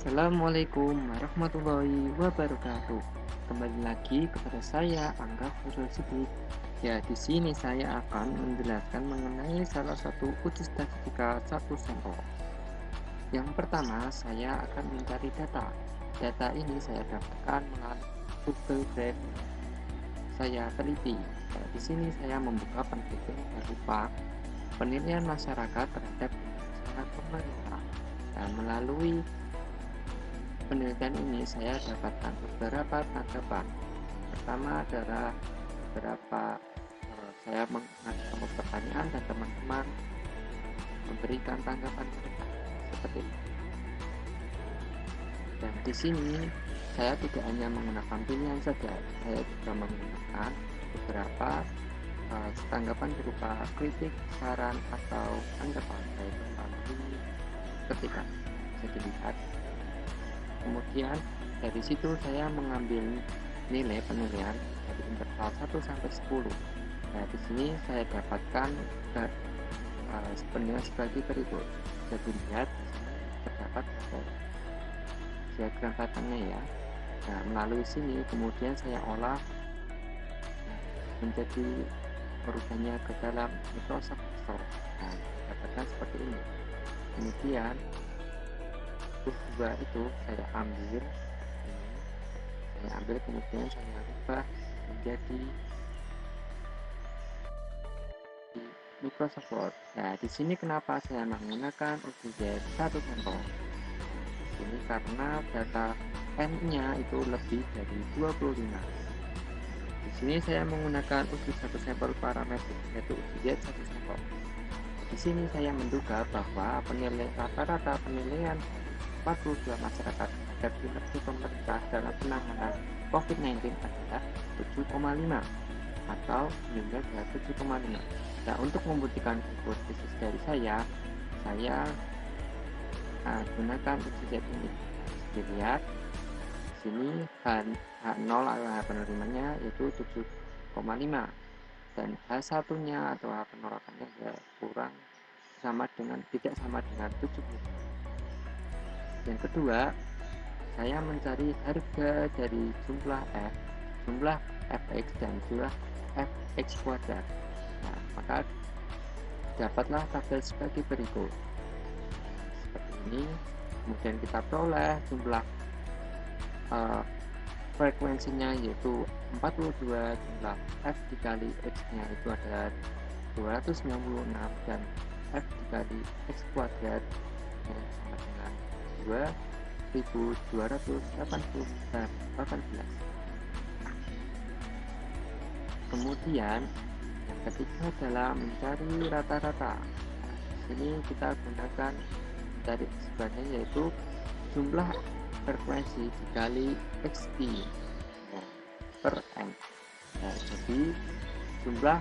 Assalamualaikum warahmatullahi wabarakatuh. Kembali lagi kepada saya, Angga Faisal Siddiq. Ya, di sini saya akan menjelaskan mengenai salah satu uji statistika satu sampel. Yang pertama, saya akan mencari data. Data ini saya dapatkan melalui Google Drive. Saya teliti. Ya, di sini saya membuka penelitian berupa penilaian masyarakat terhadap kebijakan pemerintah. Dan melalui penelitian ini saya dapatkan beberapa tanggapan. Pertama adalah beberapa saya mengajukan pertanyaan dan teman-teman memberikan tanggapan mereka seperti itu. Dan di sini saya tidak hanya menggunakan pilihan saja, saya juga menggunakan beberapa tanggapan berupa kritik, saran atau tanggapan baik melalui ketikan. Bisa dilihat. Kemudian dari situ saya mengambil nilai penilaian dari interval 1 sampai 10. Nah, di sini saya dapatkan penilaian sebagai berikut. Bisa dilihat terdapat diagram batangnya ya. Nah, melalui sini kemudian saya olah menjadi perubahannya ke dalam Microsoft Store. Nah, dapatkan seperti ini. Kemudian dua itu saya ambil kemudian saya rubah menjadi di Microsoft Word. Nah, di sini kenapa saya menggunakan OBJ satu sampel? Di sini karena data N-nya itu lebih dari 25. Di sini saya menggunakan uji satu sampel parametrik, yaitu OBJ satu sampel. Di sini saya menduga bahwa rata-rata penilaian 42 masyarakat terhadap kinerja pemerintah dalam penanganan COVID-19 adalah 7,5 atau nilai 7,5. Nah, untuk membuktikan hipotesis dari saya gunakan uji ini. Dilihat di sini H0 adalah penerimanya yaitu 7,5 dan H1 nya atau H penolakannya tidak sama dengan 70. Yang kedua, saya mencari harga dari jumlah fx dan jumlah fx kuadrat. Nah, maka dapatlah tabel sebagai berikut. Seperti ini. Kemudian kita peroleh jumlah frekuensinya yaitu 42, jumlah f dikali x nya itu adalah 296 dan f dikali x kuadrat yang sama dengan 2218. Kemudian yang ketiga adalah mencari rata-rata. Di sini kita gunakan dari sebenarnya yaitu jumlah frekuensi dikali xt per n. Nah, jadi jumlah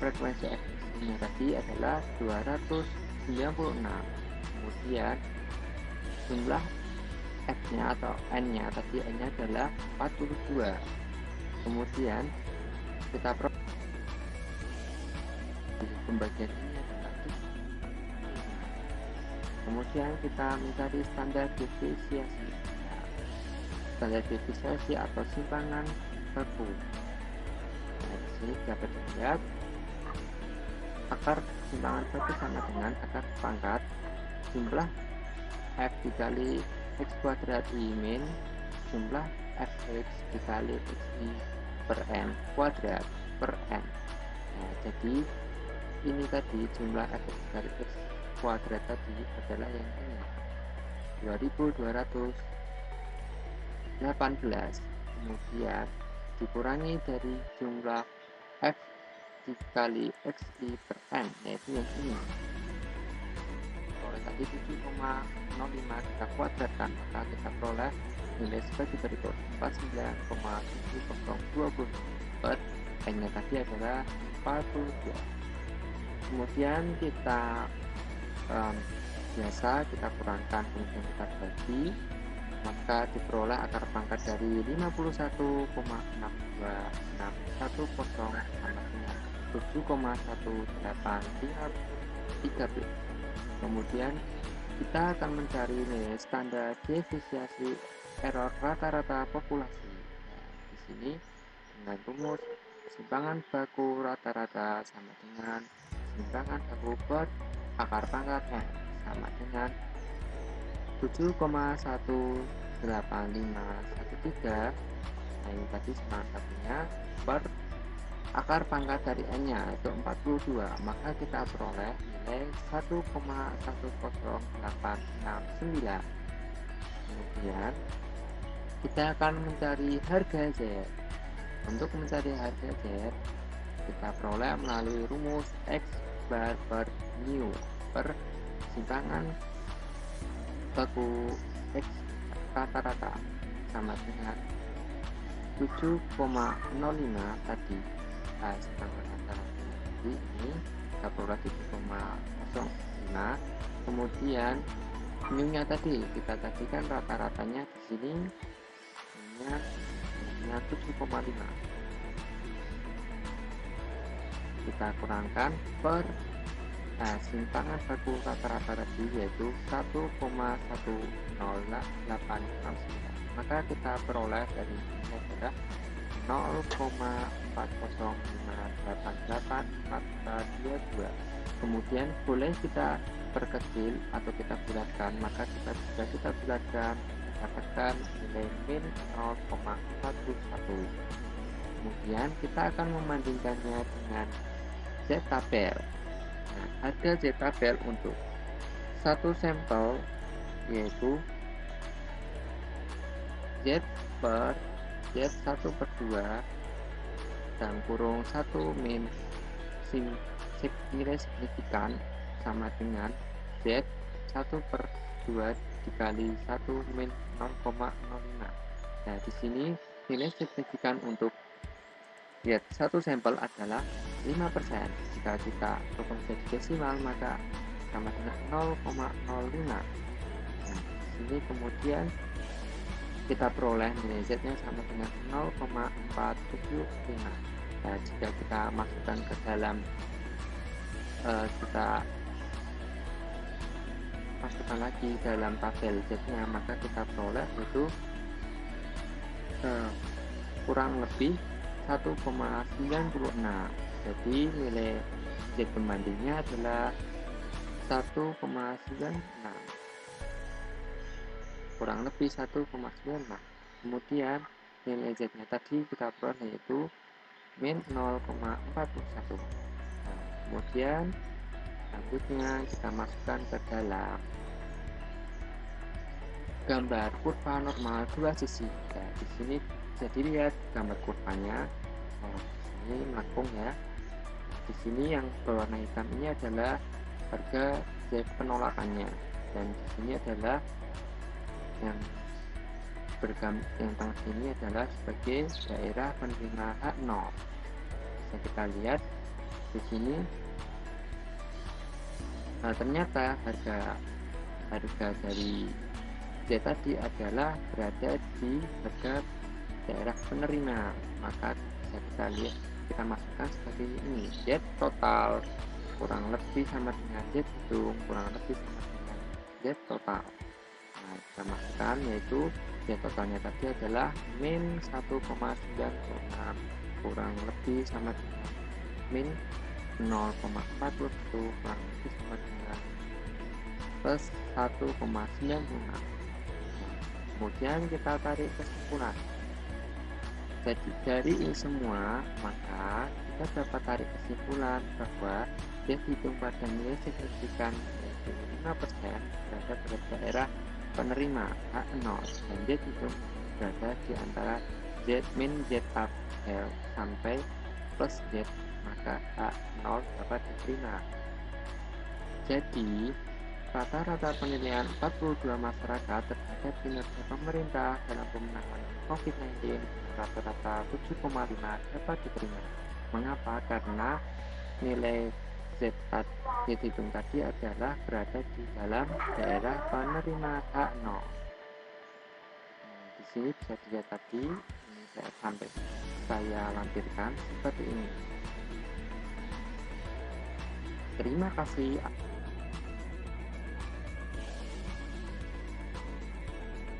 frekuensi xt-nya tadi adalah 296. Kemudian jumlah f-nya atau n-nya tadi n-nya adalah 42. Kemudian kita pembagian ini adalah kemudian kita mencari standar deviasi. Standar deviasi atau simpangan baku. Nah, di sini dapat dilihat akar simpangan baku sama dengan akar pangkat jumlah f dikali x kuadrat i min jumlah fx dikali xi per n kuadrat per n. Nah, jadi ini tadi jumlah fx dikali x kuadrat tadi adalah yang ini 2218, kemudian dikurangi dari jumlah f dikali xi per n, yaitu yang ini. Oleh tadi 7,05 kita kuadratkan, maka kita peroleh nilai sebagai berikut 49,7020 per n-nya tadi adalah 42. Kemudian kita biasa kita kurangkan, kemudian kita bagi, maka diperoleh akar pangkat dari 51,626110 sama dengan 7,1813. Kemudian kita akan mencari nilai standar deviasi error rata-rata populasi. Nah, di sini dengan rumus keseimbangan baku rata-rata sama dengan keseimbangan baku per akar pangkat N sama dengan 7,18513. Nah, ini tadi semangat bakunya per akar pangkat dari N-nya itu 42, maka kita peroleh nilai 1,10869. Kemudian kita akan mencari harga Z. Untuk mencari harga Z, kita peroleh melalui rumus X bar per mu per simpangan baku X rata-rata sama dengan 7,05 tadi. Simpangan rata-rata tadi ini kita peroleh 7,05. Kemudian mu-nya tadi kita tadikan rata-ratanya di sini nya 7,5. Kita kurangkan per simpangan baku rata-rata tadi yaitu 1,10869. Maka kita peroleh dari ini adalah 0,40588422. Kemudian boleh kita perkecil atau kita bulatkan, maka kita bulatkan dapatkan nilai min 0,41. Kemudian kita akan membandingkannya dengan Z tabel. Nah, harga Z tabel untuk satu sampel yaitu Z per Z1/2 dan kurung 1 min nilai signifikan sama dengan Z1/2 dikali 1 min 0,05. Nah, di sini nilai signifikan untuk satu sampel adalah 5%. Jika kita potong jadi desimal maka sama dengan 0,05. Nah, di sini kemudian kita peroleh nilai Z-nya sama dengan 0,475. Nah, jika kita masukkan ke dalam kita masukkan lagi dalam tabel Z-nya, maka kita peroleh itu kurang lebih 1,96. Jadi nilai Z pembandingnya adalah 1,96, kurang lebih 1,96. Kemudian nilai Z-nya tadi kita peroleh yaitu min 0,41. Nah, kemudian selanjutnya kita masukkan ke dalam gambar kurva normal dua sisi. Nah, di sini bisa dilihat gambar kurvanya. Nah, di sini melengkung ya. Di sini yang berwarna hitam ini adalah harga Z penolakannya, dan di sini adalah yang tengah ini adalah sebagai daerah penerima H0. Bisa kita lihat di sini. Nah, ternyata harga dari Z tadi adalah berada di harga daerah penerima, maka bisa kita lihat, kita masukkan seperti ini. Z total kurang lebih sama dengan Z hitung kurang lebih sama dengan Z total. Nah, kita masukkan yaitu Z totalnya tadi adalah min 1,96 kurang lebih sama dengan min 0,41 kurang lebih sama dengan plus 1,96. Kemudian kita tarik kesimpulan. Jadi dari ini semua, maka kita dapat tarik kesimpulan bahwa Z hitung pada nilai signifikan yaitu 5% berada pada daerah penerima H0, dan Z hitung berada di antara Z min Z tabel sampai plus Z, maka H0 dapat diterima. Jadi rata-rata penilaian 42 masyarakat terhadap kinerja pemerintah dalam penanganan COVID-19 rata-rata 7,5 dapat diterima. Mengapa? Karena nilai Z hitung tadi adalah berada di dalam daerah penerima H0. Nah, di sini bisa dilihat tadi, ini saya lampirkan seperti ini. Terima kasih.